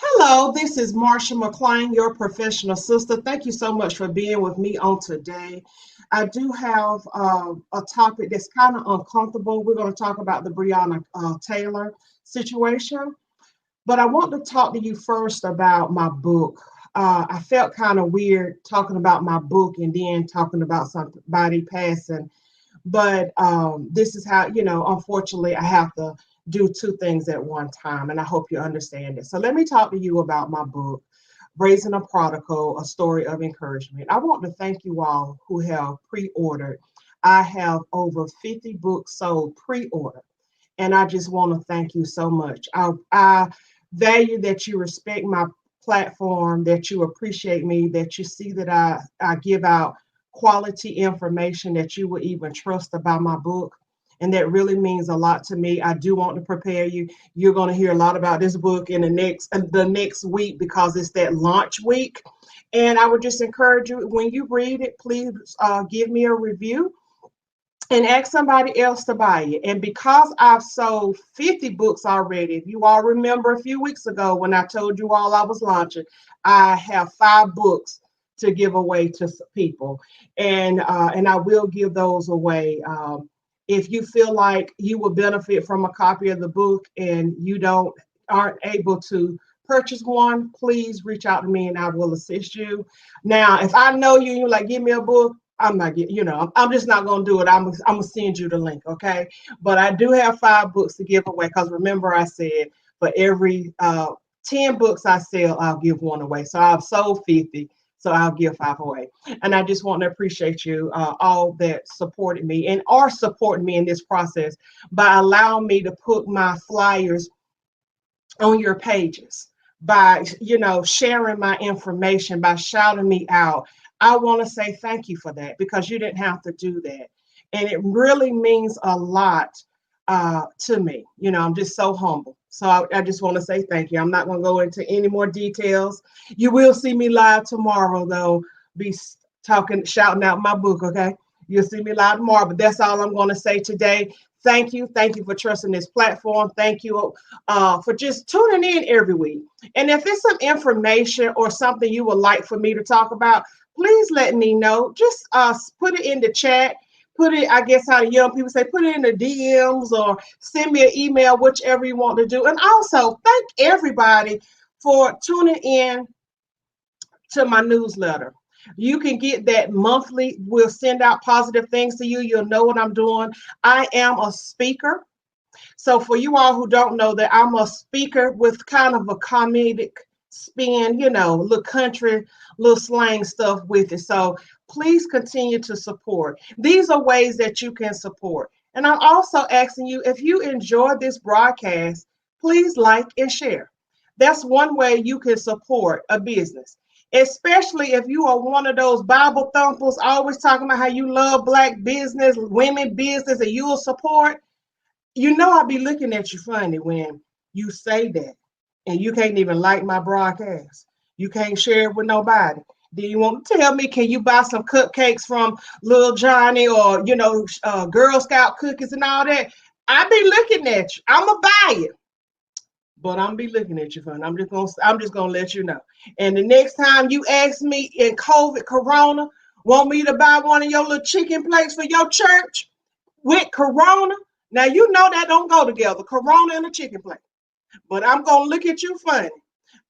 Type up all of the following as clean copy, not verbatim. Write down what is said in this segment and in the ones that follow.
Hello, this is Marsha McClain, your professional sister. Thank you so much for being with me on today. I do have a topic that's kind of uncomfortable. We're going to talk about the Breonna Taylor situation, but I want to talk to you first about my book. I felt kind of weird talking about my book and then talking about somebody passing, but this is how, unfortunately, I have to do two things at one time, and I hope you understand it. So let me talk to you about my book, Raising a Prodigal, A Story of Encouragement. I want to thank you all who have pre-ordered. I have over 50 books sold pre-order, and I just want to thank you so much. I value that you respect my platform, that you appreciate me, that you see that I give out quality information, that you would even trust about my book. And that really means a lot to me. I do want to prepare you. You're going to hear a lot about this book in the next week because it's that launch week. And I would just encourage you, when you read it, please give me a review and ask somebody else to buy it. And because I've sold 50 books already, if you all remember a few weeks ago when I told you all I was launching, I have 5 books to give away to people, and I will give those away. If you feel like you will benefit from a copy of the book and you aren't able to purchase one, please reach out to me and I will assist you. Now, if I know you and you're like, give me a book, I'm not getting, I'm just not going to do it. I'm going to send you the link. Okay. But I do have 5 books to give away. Cause remember I said for every 10 books I sell, I'll give one away. So I've sold 50. So I'll give 5 away. And I just want to appreciate you all that supported me and are supporting me in this process by allowing me to put my flyers on your pages, by sharing my information, by shouting me out. I want to say thank you for that because you didn't have to do that. And it really means a lot to me. I'm just so humble. So I just want to say thank you. I'm not going to go into any more details. You will see me live tomorrow, though. Be shouting out my book, okay? You'll see me live tomorrow, but that's all I'm going to say today. Thank you. Thank you for trusting this platform. Thank you for just tuning in every week. And if it's some information or something you would like for me to talk about, please let me know. Just put it in the chat. Put it, I guess how the young people say, put it in the DMs or send me an email, whichever you want to do. And also, thank everybody for tuning in to my newsletter. You can get that monthly. We'll send out positive things to you. You'll know what I'm doing. I am a speaker. So for you all who don't know that, I'm a speaker with kind of a comedic spin, little country, little slang stuff with it. So please continue to support. These are ways that you can support. And I'm also asking you, if you enjoy this broadcast, please like and share. That's one way you can support a business, especially if you are one of those Bible thumpers always talking about how you love Black business, women business, and you'll support. I'll be looking at you funny when you say that and you can't even like my broadcast. You can't share it with nobody. Do you want to tell me, can you buy some cupcakes from Little Johnny or, Girl Scout cookies and all that? I be looking at you. I'm going to buy it. But I'm be looking at you funny. I'm just gonna let you know. And the next time you ask me in COVID Corona, want me to buy one of your little chicken plates for your church with Corona? Now you know that don't go together, Corona and a chicken plate. But I'm gonna look at you funny.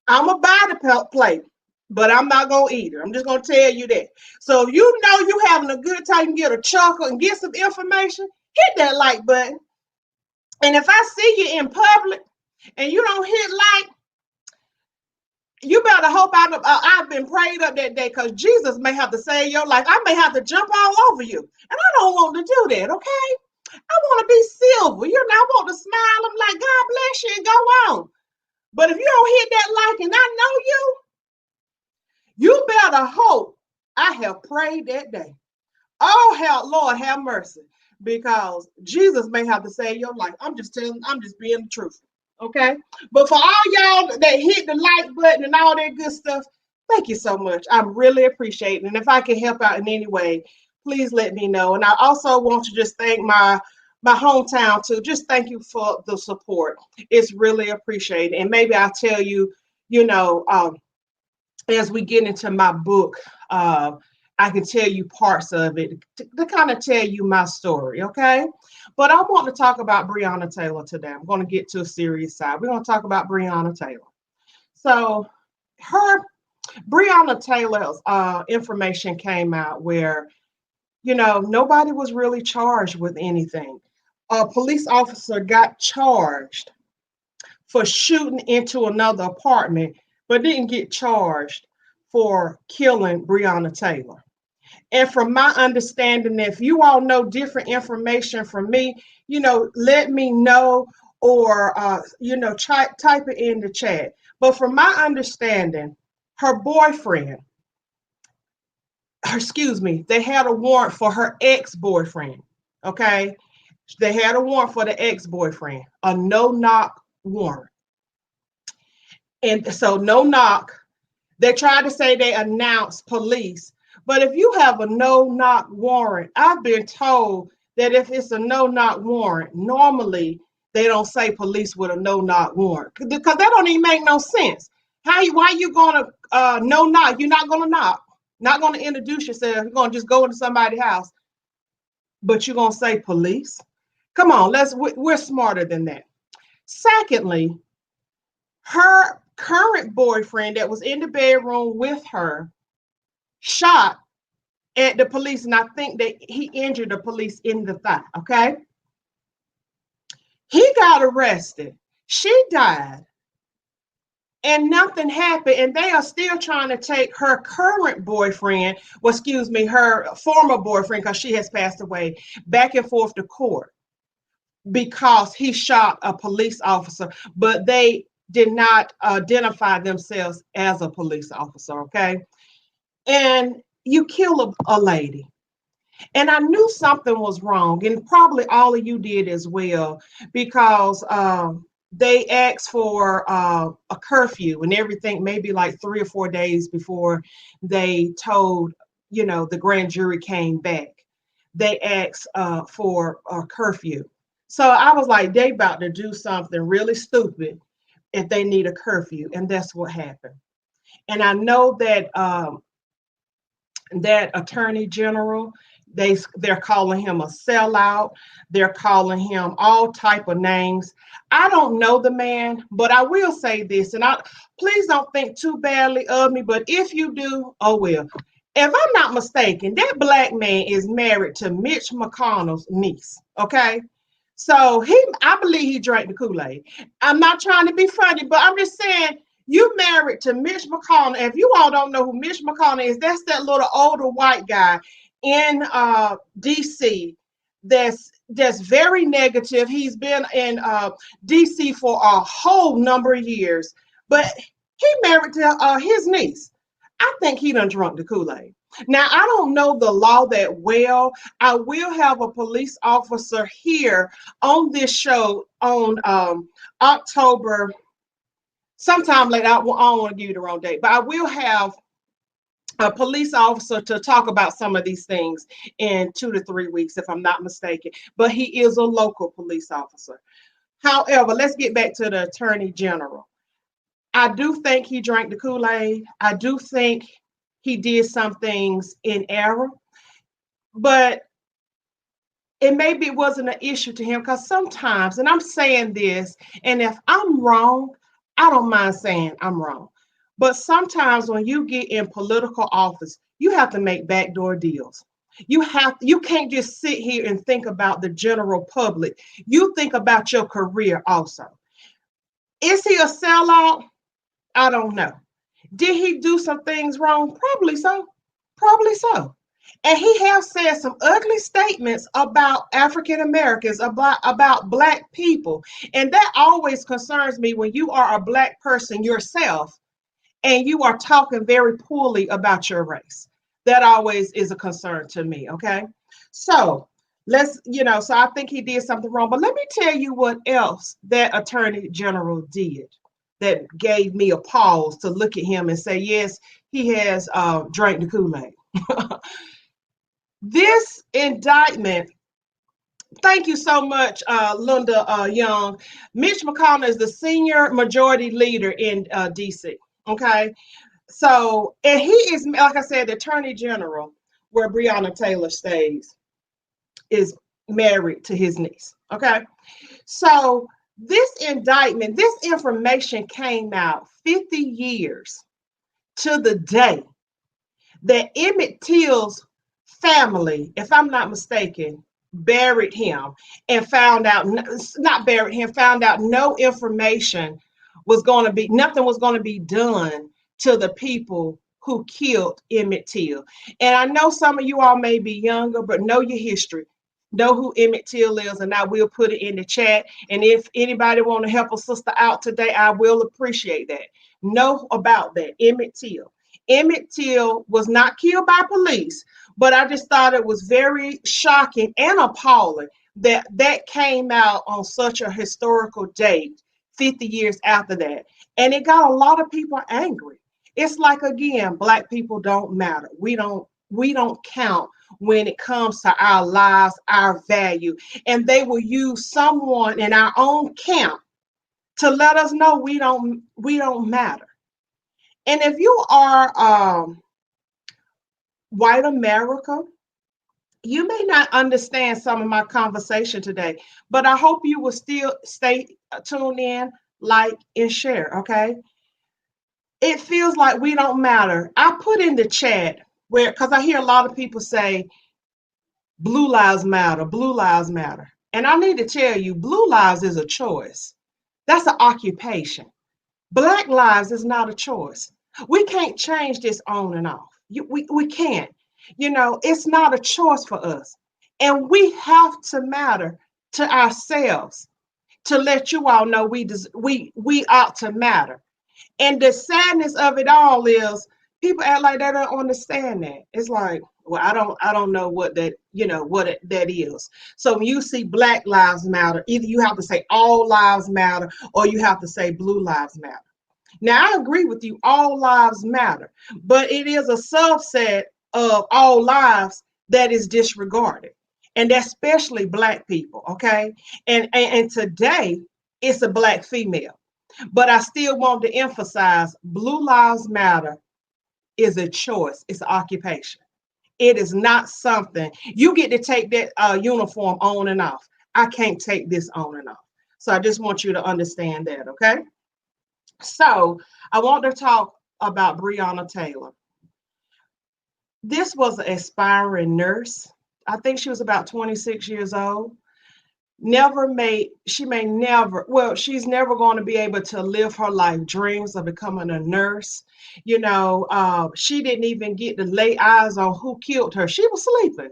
I'm gonna buy the plate, but I'm not gonna eat it. I'm just gonna tell you that. So if you know you having a good time, you get a chuckle and get some information, hit that like button. And if I see you in public and you don't hit like, you better hope I've been prayed up that day, because Jesus may have to save your life. I may have to jump all over you. And I don't want to do that, okay? I want to be silver. I want to smile. I'm like, God bless you and go on. But if you don't hit that like and I know you better hope I have prayed that day. Oh, Lord, have mercy. Because Jesus may have to save your life. I'm just being the truth. Okay. But for all y'all that hit the like button and all that good stuff, thank you so much. I really appreciate it. And if I can help out in any way, please let me know. And I also want to just thank my hometown too. Just thank you for the support. It's really appreciated. And maybe I'll tell you, as we get into my book, I can tell you parts of it to kind of tell you my story, okay? But I want to talk about Breonna Taylor today. I'm going to get to a serious side. We're going to talk about Breonna Taylor. So Breonna Taylor's information came out where, nobody was really charged with anything. A police officer got charged for shooting into another apartment, but didn't get charged for killing Breonna Taylor. And from my understanding, if you all know different information from me, let me know, or type it in the chat. But from my understanding, her boyfriend, they had a warrant for her ex-boyfriend. Okay, they had a warrant for the ex-boyfriend, a no-knock warrant. And so no knock, they tried to say they announced police. But if you have a no-knock warrant, I've been told that if it's a no-knock warrant, normally they don't say police with a no-knock warrant, because that don't even make no sense. Why you gonna no knock? You're not gonna knock, not gonna introduce yourself. You're gonna just go into somebody's house, but you're gonna say police? Come on, we're smarter than that. Secondly, her current boyfriend that was in the bedroom with her shot at the police, and I think that he injured the police in the thigh, okay? He got arrested. She died. And nothing happened, and they are still trying to take her current boyfriend, her former boyfriend, because she has passed away, back and forth to court because he shot a police officer, but they did not identify themselves as a police officer, okay? And you kill a lady. And I knew something was wrong, and probably all of you did as well, because they asked for a curfew and everything, maybe like 3 or 4 days before they told, the grand jury came back. They asked for a curfew. So I was like, they about to do something really stupid if they need a curfew, and that's what happened. And I know that that attorney general, they're calling him a sellout. They're calling him all type of names. I don't know the man, but I will say this, and please don't think too badly of me, but if you do, oh well. If I'm not mistaken, that black man is married to Mitch McConnell's niece, okay? So I believe he drank the Kool-Aid. I'm not trying to be funny, but I'm just saying, you married to Mitch McConnell. If you all don't know who Mitch McConnell is, that's that little older white guy in DC that's very negative. He's been in DC for a whole number of years, but he married to his niece. I think he done drunk the Kool-Aid. Now, I don't know the law that well. I will have a police officer here on this show on October, sometime later. I don't want to give you the wrong date, but I will have a police officer to talk about some of these things in 2 to 3 weeks, if I'm not mistaken. But he is a local police officer. However, let's get back to the attorney general. I do think he drank the Kool-Aid. I do think he did some things in error, but maybe it wasn't an issue to him, because sometimes, and I'm saying this, and if I'm wrong, I don't mind saying I'm wrong. But sometimes when you get in political office, you have to make backdoor deals. You can't just sit here and think about the general public. You think about your career also. Is he a sellout? I don't know. Did he do some things wrong? Probably so. Probably so. And he has said some ugly statements about African Americans, about Black people. And that always concerns me when you are a Black person yourself and you are talking very poorly about your race. That always is a concern to me, okay? So so I think he did something wrong. But let me tell you what else that attorney general did that gave me a pause to look at him and say, yes, he has drank the Kool-Aid. This indictment Thank you so much, Linda Young. Mitch McConnell is the senior majority leader in DC. Okay. So, and he is, like I said, the attorney general where Breonna Taylor stays is married to his niece. Okay. So, this indictment, this information came out 50 years to the day that Emmett Till's family, if I'm not mistaken, buried him and found out, not buried him, found out no information was going to be, nothing was going to be done to the people who killed Emmett Till. And I know some of you all may be younger, but know your history. Know who Emmett Till is, and I will put it in the chat. And if anybody want to help a sister out today, I will appreciate that. Know about that, Emmett Till. Emmett Till was not killed by police, but I just thought it was very shocking and appalling that that came out on such a historical date, 50 years after that. And it got a lot of people angry. It's like, again, Black people don't matter. We don't count when it comes to our lives, our value. And they will use someone in our own camp to let us know we don't matter. And if you are white America, you may not understand some of my conversation today, but I hope you will still stay tuned in, like, and share. Okay. It feels like we don't matter. I put in the chat where, because I hear a lot of people say, blue lives matter, blue lives matter. And I need to tell you, blue lives is a choice. That's an occupation. Black lives is not a choice. We can't change this on and off. We can't. It's not a choice for us. And we have to matter to ourselves to let you all know we ought to matter. And the sadness of it all is people act like they don't understand that. It's like, well, I don't know what that is. So when you see Black Lives Matter, either you have to say all lives matter or you have to say blue lives matter. Now, I agree with you, all lives matter, but it is a subset of all lives that is disregarded, and that's especially Black people, okay? And today, it's a Black female. But I still want to emphasize blue lives matter is a choice, it's an occupation. It is not something you get to take that uniform on and off. I can't take this on and off. So I just want you to understand that, okay? So I want to talk about Breonna Taylor. This was an aspiring nurse. I think she was about 26 years old. She's never going to be able to live her life dreams of becoming a nurse. She didn't even get to lay eyes on who killed her. She was sleeping.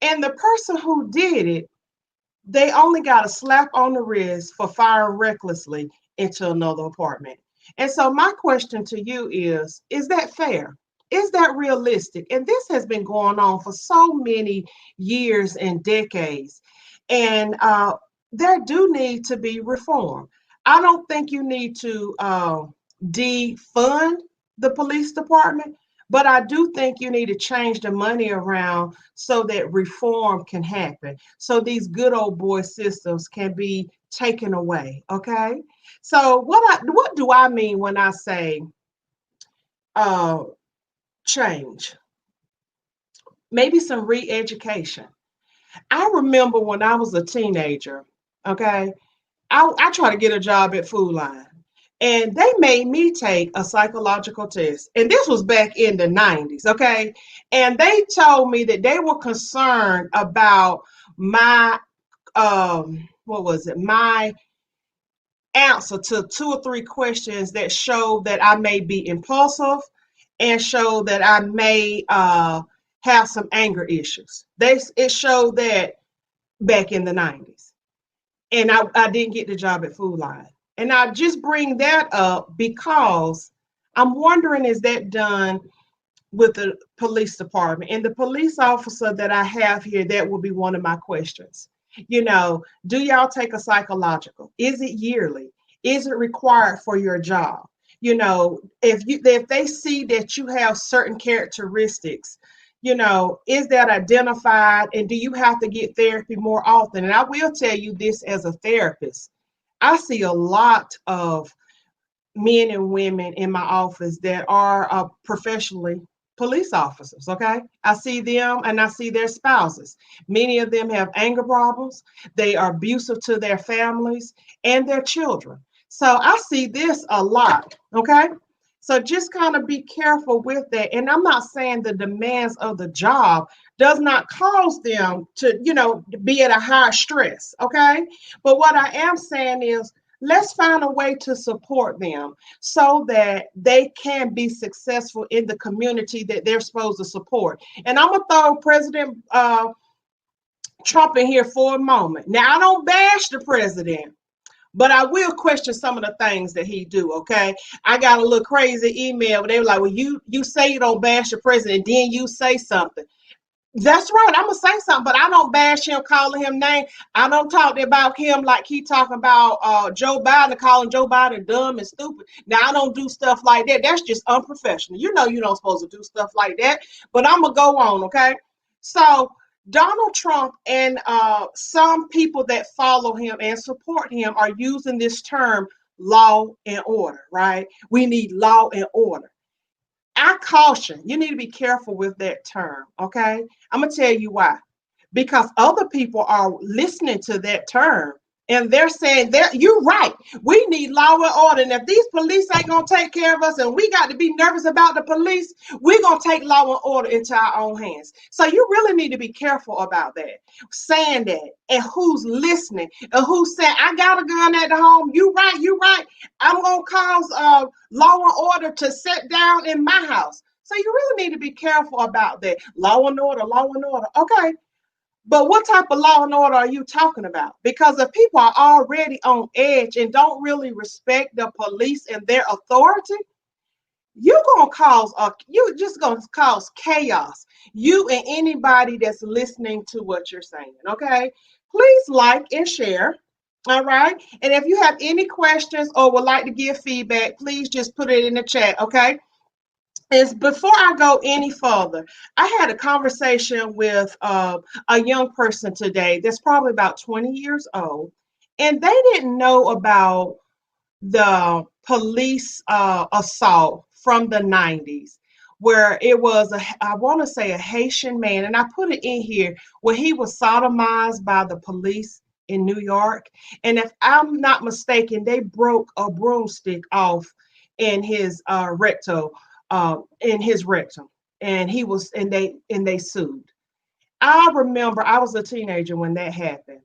And the person who did it, they only got a slap on the wrist for firing recklessly into another apartment. And so my question to you is that fair? Is that realistic? And this has been going on for so many years and decades. And there do need to be reform. I don't think you need to defund the police department, but I do think you need to change the money around so that reform can happen, so these good old boy systems can be taken away. Okay. So what do I mean when I say uh, change? Maybe some re-education. I remember when I was a teenager, okay, I tried to get a job at Food Line. And they made me take a psychological test. And this was back in the 90s, okay? And they told me that they were concerned about my my answer to two or three questions that showed that I may be impulsive and showed that I may have some anger issues. It showed that back in the 90s. And I didn't get the job at Food Line. And I just bring that up because I'm wondering, is that done with the police department? And the police officer that I have here, that will be one of my questions. Do y'all take a psychological? Is it yearly? Is it required for your job? If they see that you have certain characteristics, Is that identified, and do you have to get therapy more often? And I will tell you this as a therapist. I see a lot of men and women in my office that are professionally police officers. Okay. I see them and I see their spouses. Many of them have anger problems. They are abusive to their families and their children. So I see this a lot. Okay. So just kind of be careful with that. And I'm not saying the demands of the job does not cause them to, be at a higher stress. Okay. But what I am saying is, let's find a way to support them so that they can be successful in the community that they're supposed to support. And I'm going to throw President Trump in here for a moment. Now, I don't bash the president, but I will question some of the things that he do. Okay, I got a little crazy email where they were like, "Well, you say you don't bash the president, then you say something." That's right. I'm gonna say something, but I don't bash him, calling him name. I don't talk about him like he talking about Joe Biden, calling Joe Biden dumb and stupid. Now I don't do stuff like that. That's just unprofessional. You don't supposed to do stuff like that. But I'm gonna go on, okay? So Donald Trump and some people that follow him and support him are using this term law and order, right? We need law and order. I caution, you need to be careful with that term, okay? I'm going to tell you why. Because other people are listening to that term and they're saying that you're right. We need law and order. And if these police ain't going to take care of us and we got to be nervous about the police, we're going to take law and order into our own hands. So you really need to be careful about that, saying that, and who's listening and who's saying, I got a gun at the home. You right. I'm going to cause law and order to sit down in my house. So you really need to be careful about that. Law and order. Okay. But what type of law and order are you talking about? Because if people are already on edge and don't really respect the police and their authority, you're just gonna cause chaos. You and anybody that's listening to what you're saying. Okay. Please like and share. All right. And if you have any questions or would like to give feedback, please just put it in the chat. Okay. Is before I go any further, I had a conversation with a young person today that's probably about 20 years old, and they didn't know about the police assault from the 90s, where it was I want to say a Haitian man, and I put it in here, where he was sodomized by the police in New York. And if I'm not mistaken, they broke a broomstick off in his rectum, and they sued. I remember I was a teenager when that happened,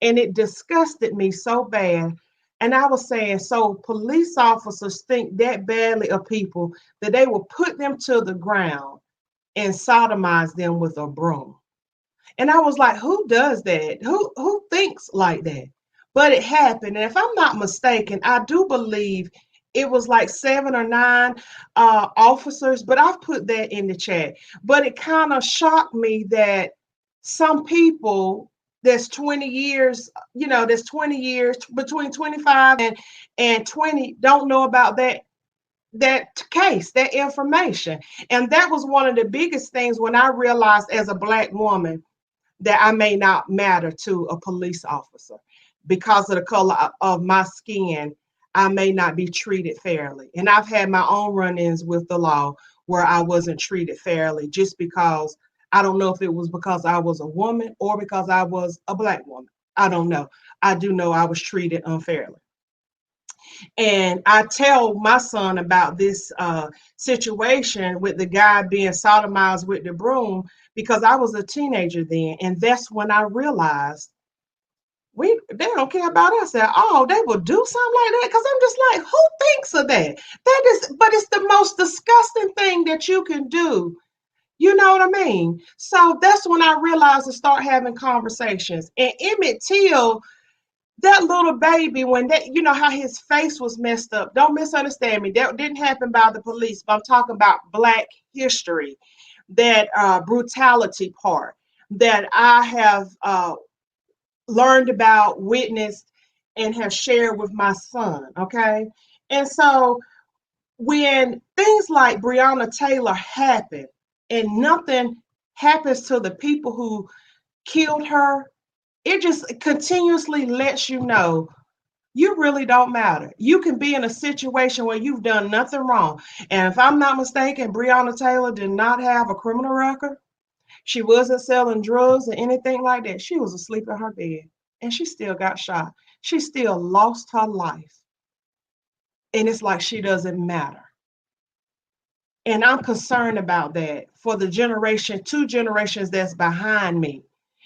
and it disgusted me so bad. And I was saying, so police officers think that badly of people that they will put them to the ground and sodomize them with a broom. And I was like, who does that? Who thinks like that? But it happened. And if I'm not mistaken, I do believe it was like 7 or 9 officers, but I've put that in the chat. But it kind of shocked me that some people that's 20 years, that's 20 years, between 25 and 20, don't know about that case, that information. And that was one of the biggest things when I realized as a Black woman that I may not matter to a police officer because of the color of my skin. I may not be treated fairly. And I've had my own run-ins with the law where I wasn't treated fairly, just because I don't know if it was because I was a woman or because I was a Black woman. I don't know. I do know I was treated unfairly. And I tell my son about this situation with the guy being sodomized with the broom because I was a teenager then. And that's when I realized they don't care about us at all. They will do something like that. Because I'm just like, who thinks of that? But it's the most disgusting thing that you can do. You know what I mean? So that's when I realized to start having conversations. And Emmett Till, that little baby, when how his face was messed up. Don't misunderstand me. That didn't happen by the police, but I'm talking about Black history, that brutality part that I have learned about, witnessed, and have shared with my son. Okay. And so when things like Breonna Taylor happened and nothing happens to the people who killed her, it just continuously lets you know you really don't matter. You can be in a situation where you've done nothing wrong. And if I'm not mistaken, Breonna Taylor did not have a criminal record. She wasn't selling drugs or anything like that. She was asleep in her bed and she still got shot. She still lost her life. And it's like she doesn't matter. And I'm concerned about that for the generation, 2 generations that's behind me.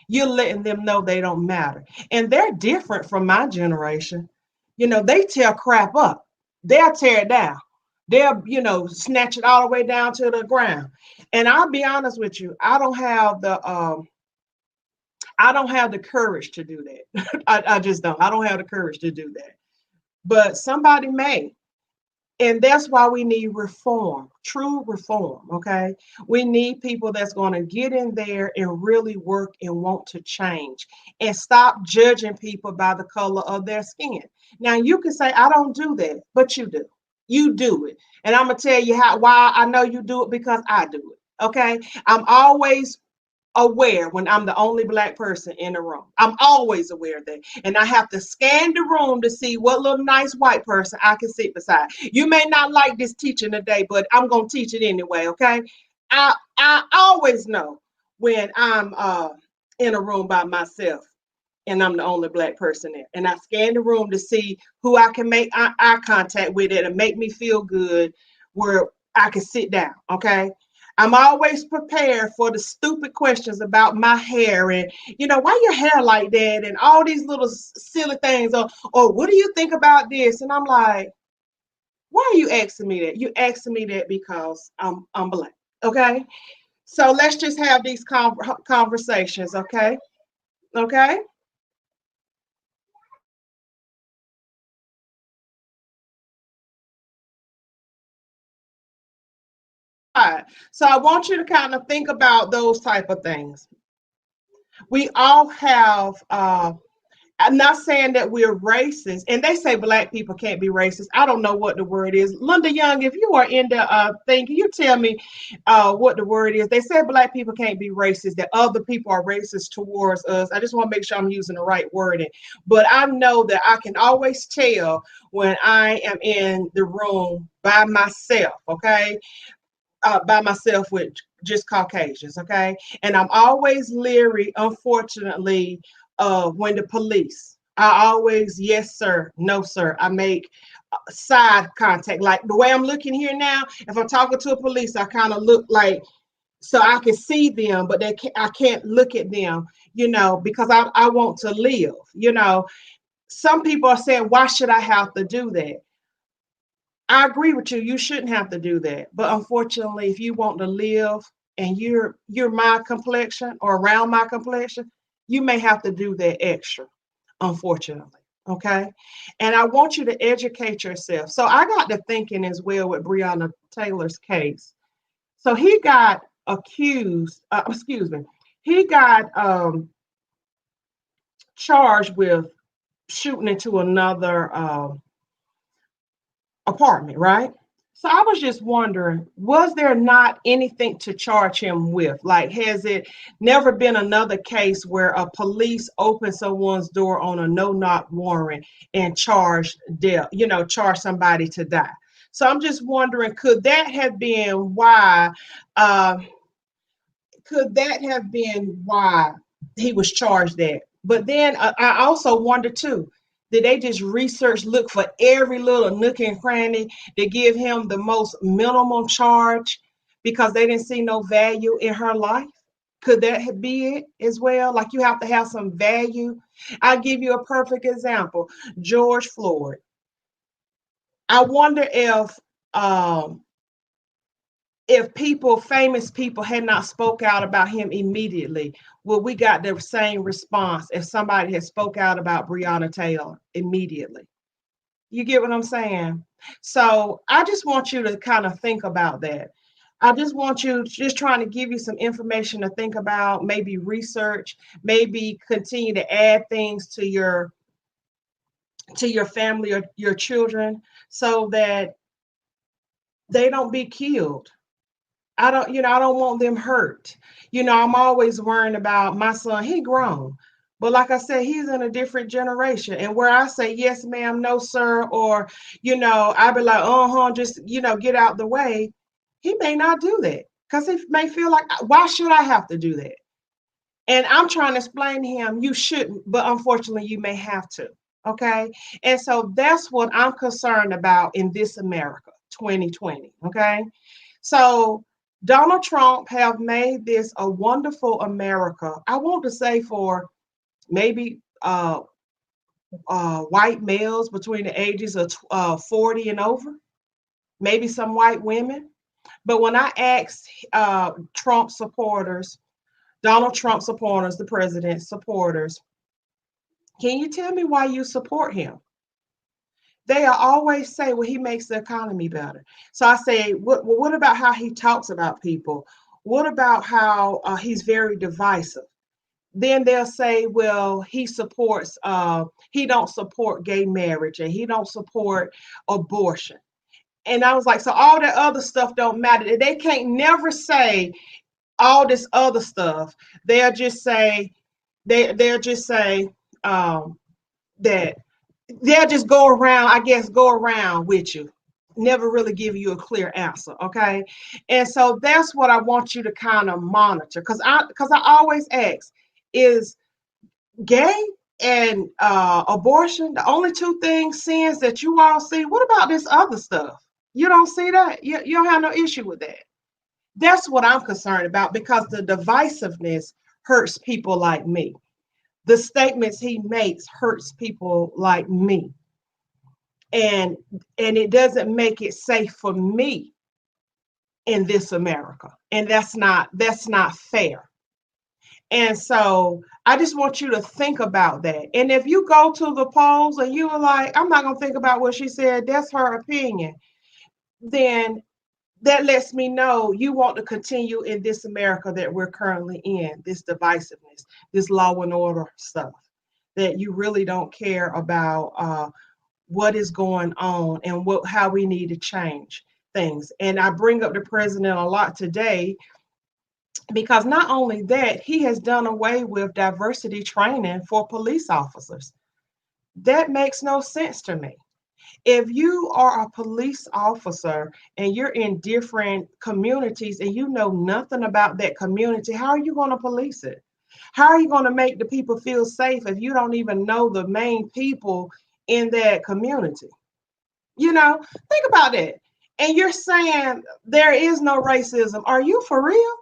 You're letting them know they don't matter. And they're different from my generation. They tear crap up. They'll tear it down. They'll, snatch it all the way down to the ground. And I'll be honest with you, I don't have the courage to do that. I just don't. I don't have the courage to do that. But somebody may. And that's why we need reform, true reform. Okay. We need people that's going to get in there and really work and want to change and stop judging people by the color of their skin. Now, you can say, I don't do that, but you do. You do it. And I'm going to tell you why I know you do it, because I do it. Okay. I'm always aware when I'm the only Black person in the room. I'm always aware of that. And I have to scan the room to see what little nice white person I can sit beside. You may not like this teaching today, but I'm going to teach it anyway, okay? I always know when I'm in a room by myself and I'm the only Black person there. And I scan the room to see who I can make eye contact with it and make me feel good where I can sit down, okay? I'm always prepared for the stupid questions about my hair and, why your hair like that and all these little silly things. Or what do you think about this? And I'm like, why are you asking me that? You asking me that because I'm Black. Okay. So let's just have these conversations. Okay. Okay. All right. So I want you to kind of think about those type of things. We all have I'm not saying that we're racist, and they say Black people can't be racist. I don't know what the word is. Linda Young, if you are in the thing, can you tell me what the word is? They say Black people can't be racist, that other people are racist towards us. I just want to make sure I'm using the right wording. But I know that I can always tell when I am in the room by myself, okay? By myself with just Caucasians, okay? And I'm always leery, unfortunately, when the police. I always, yes, sir, no, sir. I make side contact. Like the way I'm looking here now, if I'm talking to a police, I kind of look like, so I can see them, but I can't look at them, because I want to live. Some people are saying, why should I have to do that? I agree with you. You shouldn't have to do that. But unfortunately, if you want to live and you're my complexion or around my complexion, you may have to do that extra, unfortunately. Okay. And I want you to educate yourself. So I got to thinking as well with Breonna Taylor's case. So he got accused, excuse me, he got charged with shooting into another apartment, right? So I was just wondering, was there not anything to charge him with? Like, has it never been another case where a police opened someone's door on a no-knock warrant and charged death, charge somebody to die? So I'm just wondering, could that have been why? Uh, could that have been why he was charged that? But then I also wonder too, did they just research, look for every little nook and cranny to give him the most minimum charge because they didn't see no value in her life? Could that be it as well? Like you have to have some value. I'll give you a perfect example. George Floyd. I wonder if famous people had not spoke out about him immediately, well, we got the same response if somebody had spoke out about Breonna Taylor immediately. You get what I'm saying? So I just want you to kind of think about that. I just want you just trying to give you some information to think about, maybe research, maybe continue to add things to your family or your children so that they don't be killed I don't want them hurt. I'm always worrying about my son. He grown. But like I said, he's in a different generation. And where I say yes, ma'am, no, sir, or, I be like, just, get out the way. He may not do that because he may feel like, why should I have to do that? And I'm trying to explain to him, you shouldn't, but unfortunately, you may have to. Okay. And so that's what I'm concerned about in this America 2020. Okay. So Donald Trump have made this a wonderful America. I want to say for maybe white males between the ages of 40 and over, maybe some white women. But when I asked Trump supporters, Donald Trump supporters, the president supporters, can you tell me why you support him? They always say, well, he makes the economy better. So I say, what about how he talks about people? What about how he's very divisive? Then they'll say, well, he don't support gay marriage and he don't support abortion. And I was like, so all that other stuff don't matter. They can't never say all this other stuff. They'll just say, they'll just say that they'll just go around with you, never really give you a clear answer. Okay. And so that's what I want you to kind of monitor. Because I always ask, is gay and abortion the only two things, sins that you all see? What about this other stuff? You don't see that? You don't have no issue with that? That's what I'm concerned about, because the divisiveness hurts people like me. The statements he makes hurts people like me. And it doesn't make it safe for me in this America. And that's not fair. And so I just want you to think about that. And if you go to the polls and you are like, I'm not gonna think about what she said, that's her opinion, then that lets me know you want to continue in this America that we're currently in, this divisiveness, this law and order stuff, that you really don't care about what is going on and how we need to change things. And I bring up the president a lot today because not only that, he has done away with diversity training for police officers. That makes no sense to me. If you are a police officer and you're in different communities and you know nothing about that community, how are you going to police it? How are you going to make the people feel safe if you don't even know the main people in that community? Think about it. And you're saying there is no racism. Are you for real?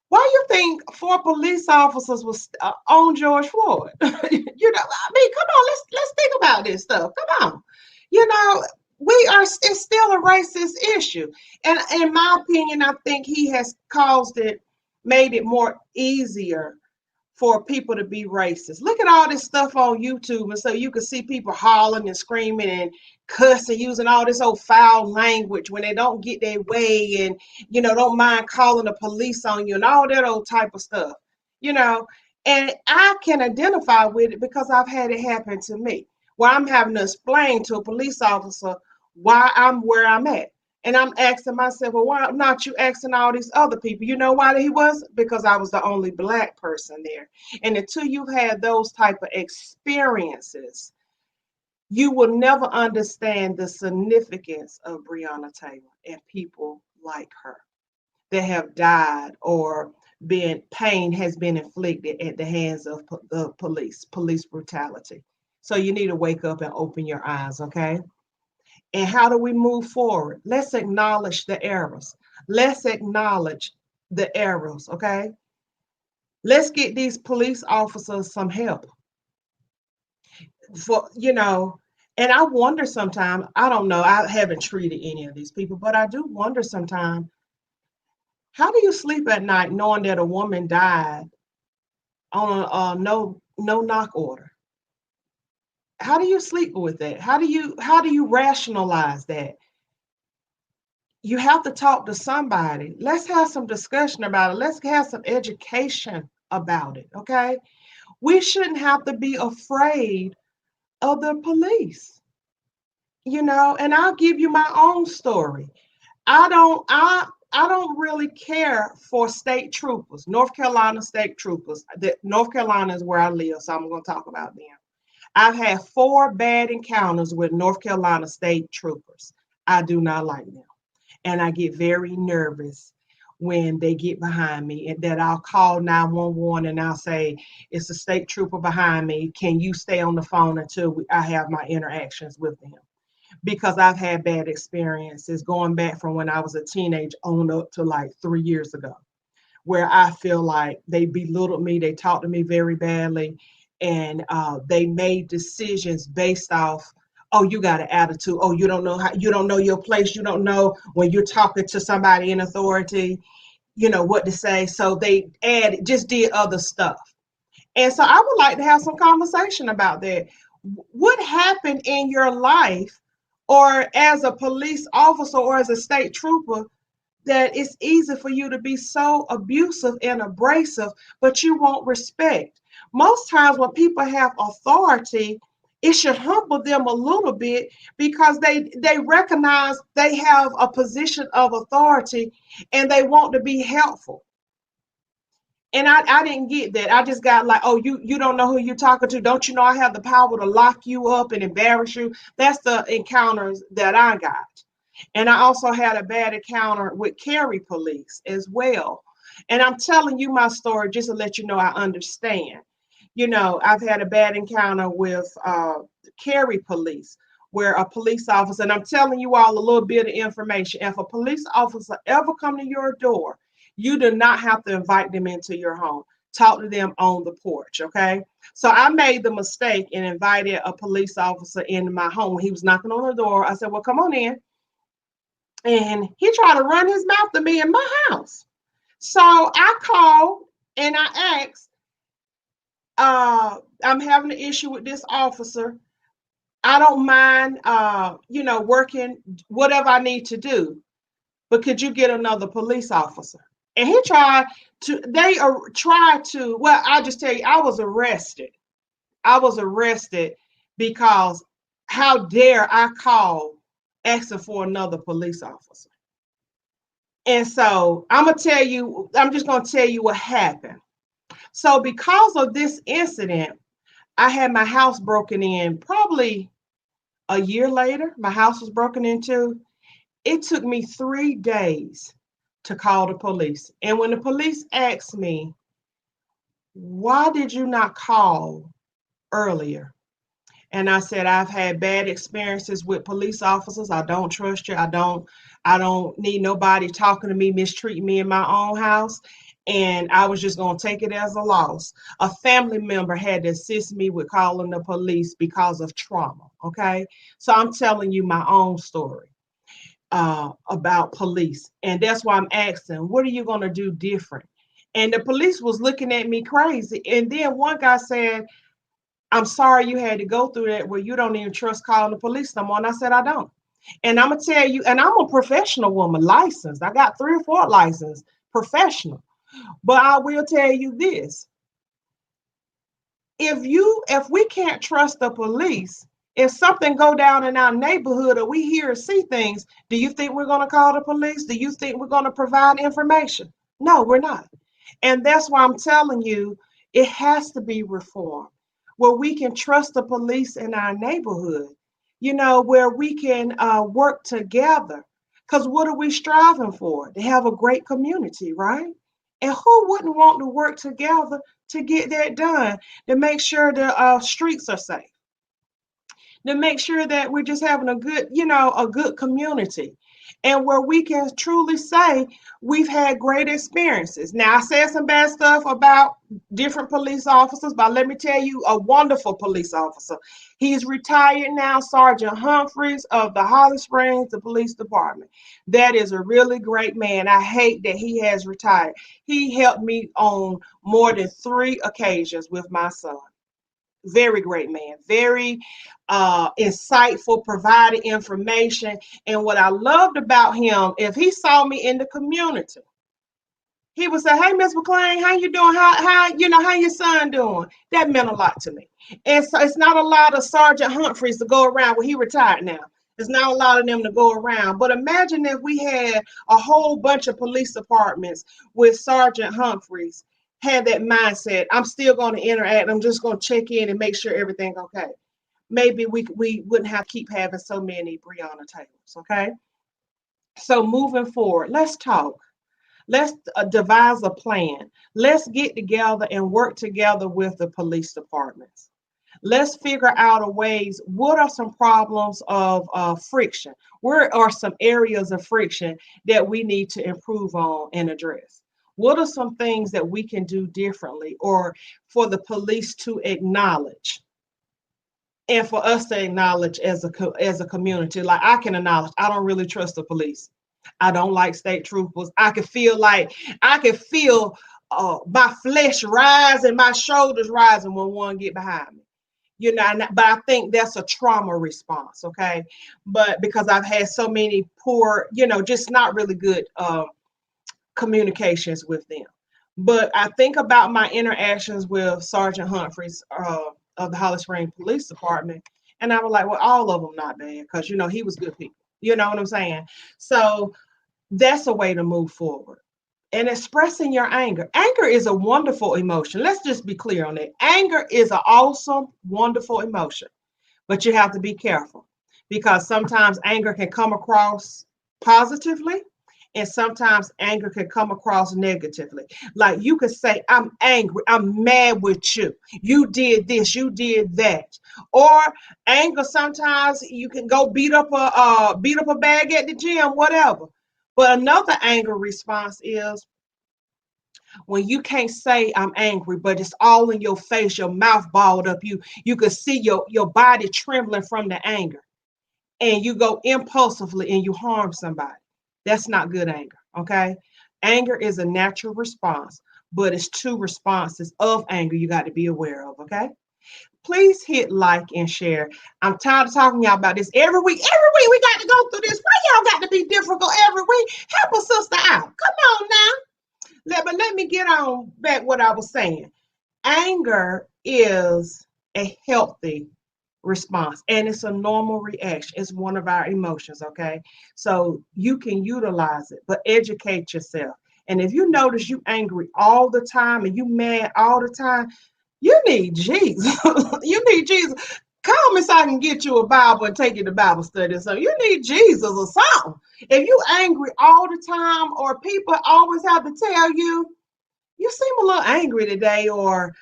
Why you think four police officers was on George Floyd? I mean, come on, let's think about this stuff. Come on, you know, it's still a racist issue, and in my opinion, I think he has made it more easier for people to be racist. Look at all this stuff on YouTube, and so you can see people hollering and screaming and cussing, using all this old foul language when they don't get their way, and don't mind calling the police on you and all that old type of stuff. You know, and I can identify with it because I've had it happen to me, where I'm having to explain to a police officer why I'm where I'm at. And I'm asking myself, well, why not you asking all these other people? You know why he was? Because I was the only Black person there. And until you've had those type of experiences, you will never understand the significance of Breonna Taylor and people like her that have died or pain has been inflicted at the hands of the police brutality. So you need to wake up and open your eyes, okay? And how do we move forward? Let's acknowledge the errors. Let's acknowledge the errors, okay? Let's get these police officers some help. And I wonder sometimes, I don't know, I haven't treated any of these people, but I do wonder sometimes, how do you sleep at night knowing that a woman died on a no knock order? How do you sleep with that? How do you rationalize that? You have to talk to somebody. Let's have some discussion about it. Let's have some education about it, okay? We shouldn't have to be afraid of the police, and I'll give you my own story. I don't really care for state troopers, North Carolina state troopers. North Carolina is where I live, so I'm going to talk about them. I've had 4 bad encounters with North Carolina state troopers. I do not like them. And I get very nervous when they get behind me, and that I'll call 911 and I'll say, it's a state trooper behind me. Can you stay on the phone until I have my interactions with them? Because I've had bad experiences going back from when I was a teenager on up to like 3 years ago, where I feel like they belittled me, they talked to me very badly, and they made decisions based off, oh, you got an attitude, oh, you don't know how, you don't know your place, you don't know when you're talking to somebody in authority, what to say. So they just did other stuff. And so I would like to have some conversation about that. What happened in your life, or as a police officer or as a state trooper, that it's easy for you to be so abusive and abrasive, but you won't respect? Most times when people have authority, it should humble them a little bit, because they recognize they have a position of authority and they want to be helpful. And I didn't get that. I just got like, oh, you don't know who you're talking to. Don't you know I have the power to lock you up and embarrass you? That's the encounters that I got. And I also had a bad encounter with Cary police as well. And I'm telling you my story just to let you know I understand. I've had a bad encounter with Cary police, where a police officer, and I'm telling you all a little bit of information. If a police officer ever come to your door, you do not have to invite them into your home. Talk to them on the porch, okay? So I made the mistake and invited a police officer into my home. When he was knocking on the door, I said, well, come on in. And he tried to run his mouth to me in my house. So I called and I asked, I'm having an issue with this officer. I don't mind, working whatever I need to do, but could you get another police officer? And he tried to, well, I'll just tell you, I was arrested. Because how dare I call asking for another police officer? And so I'm just going to tell you what happened. So because of this incident, I had my house broken in probably a year later. My house was broken into. It took me 3 days to call the police. And when the police asked me, why did you not call earlier? And I said, I've had bad experiences with police officers. I don't trust you. I don't need nobody talking to me, mistreating me in my own house. And I was just going to take it as a loss. A family member had to assist me with calling the police because of trauma. Okay. So I'm telling you my own story about police. And that's why I'm asking, what are you going to do different? And the police was looking at me crazy. And then one guy said, I'm sorry you had to go through that where you don't even trust calling the police no more. And I said, I don't. And I'm going to tell you, and I'm a professional woman, licensed. I got 3 or 4 licenses, professional. But I will tell you this. If we can't trust the police, if something go down in our neighborhood or we hear or see things, do you think we're going to call the police? Do you think we're going to provide information? No, we're not. And that's why I'm telling you, it has to be reformed, where we can trust the police in our neighborhood, where we can work together. Because what are we striving for? To have a great community, right? And who wouldn't want to work together to get that done, to make sure the streets are safe, to make sure that we're just having a good community, and where we can truly say we've had great experiences. Now, I said some bad stuff about different police officers, but let me tell you, a wonderful police officer. He's retired now, Sergeant Humphreys of the Holly Springs, the police department. That is a really great man. I hate that he has retired. He helped me on more than 3 occasions with my son. Very great man, very insightful, provided information. And what I loved about him, if he saw me in the community, he would say, hey, Miss McClain, how you doing? How your son doing? That meant a lot to me. And so it's not a lot of Sergeant Humphreys to go around. Well, he retired now. There's not a lot of them to go around. But imagine if we had a whole bunch of police departments with Sergeant Humphreys had that mindset. I'm still going to interact. I'm just going to check in and make sure everything's okay. Maybe we wouldn't have to keep having so many Breonna Taylors. Okay. So moving forward, let's talk. Let's devise a plan. Let's get together and work together with the police departments. Let's figure out a ways. What are some problems of friction? Where are some areas of friction that we need to improve on and address? What are some things that we can do differently or for the police to acknowledge? And for us to acknowledge as a community, like I can acknowledge, I don't really trust the police. I don't like state troopers. I can feel my flesh rising, my shoulders rising when one get behind me. You know, but I think that's a trauma response, okay? But because I've had so many poor, just not really good communications with them. But I think about my interactions with Sergeant Humphreys of the Holly Springs Police Department, and I was like, well, all of them not bad because he was good people. You know what I'm saying? So that's a way to move forward. And expressing your anger. Anger is a wonderful emotion. Let's just be clear on that. Anger is an awesome, wonderful emotion, but you have to be careful because sometimes anger can come across positively and sometimes anger can come across negatively. Like you could say, I'm angry, I'm mad with you. You did this, you did that. Or anger, sometimes you can go beat up a bag at the gym, whatever. But another anger response is when you can't say I'm angry, but it's all in your face, your mouth balled up, you could see your body trembling from the anger, and you go impulsively and you harm somebody. That's not good anger, okay? Anger is a natural response, but it's two responses of anger you got to be aware of, okay? Please hit like and share. I'm tired of talking to y'all about this every week. Every week we got to go through this. Why y'all got to be difficult every week? Help a sister out. Come on now. Let me get on back what I was saying. Anger is a healthy response and it's a normal reaction. It's one of our emotions, okay? So you can utilize it, but educate yourself. And if you notice you angry all the time and you mad all the time, you need Jesus. You need Jesus. Call me so I can get you a Bible and take you to Bible study. So you need Jesus or something. If you angry all the time or people always have to tell you, you seem a little angry today, or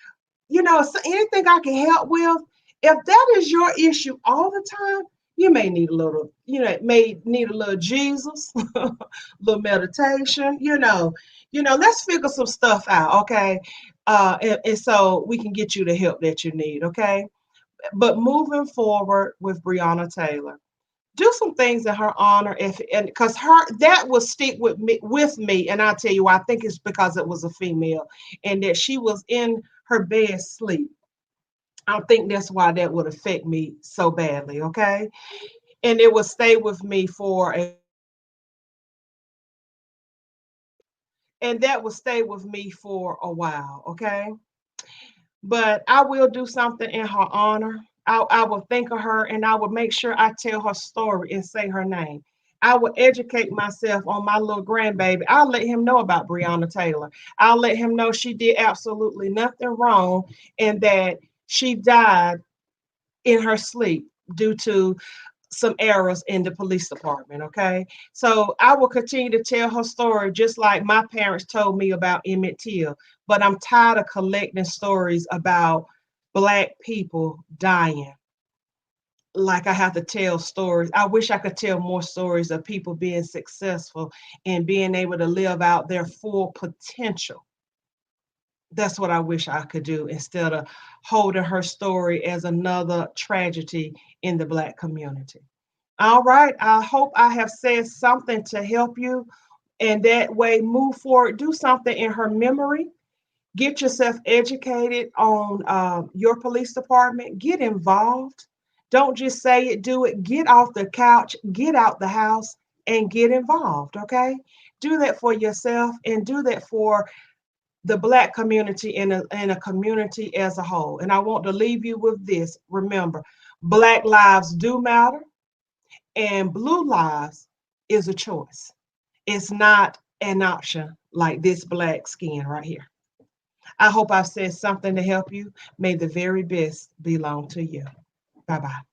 anything I can help with. If that is your issue all the time, you may need a little, may need a little Jesus, a little meditation, let's figure some stuff out, okay? And so we can get you the help that you need, okay? But moving forward with Breonna Taylor, do some things in her honor, and because that will stick with me, and I'll tell you why. I think it's because it was a female and that she was in her bed sleep. I think that's why that would affect me so badly, okay? And it will stay with me and that will stay with me for a while, okay? But I will do something in her honor. I will think of her and I will make sure I tell her story and say her name. I will educate myself on my little grandbaby. I'll let him know about Breonna Taylor. I'll let him know she did absolutely nothing wrong and that she died in her sleep due to some errors in the police department. Okay. So I will continue to tell her story just like my parents told me about Emmett Till. But I'm tired of collecting stories about Black people dying. Like I have to tell stories. I wish I could tell more stories of people being successful and being able to live out their full potential. That's what I wish I could do instead of holding her story as another tragedy in the Black community. All right. I hope I have said something to help you and that way move forward. Do something in her memory. Get yourself educated on your police department. Get involved. Don't just say it, do it. Get off the couch, get out the house, and get involved. Okay. Do that for yourself and do that for the Black community and a community as a whole. And I want to leave you with this. Remember, Black lives do matter. And blue lives is a choice. It's not an option like this black skin right here. I hope I've said something to help you. May the very best belong to you. Bye bye.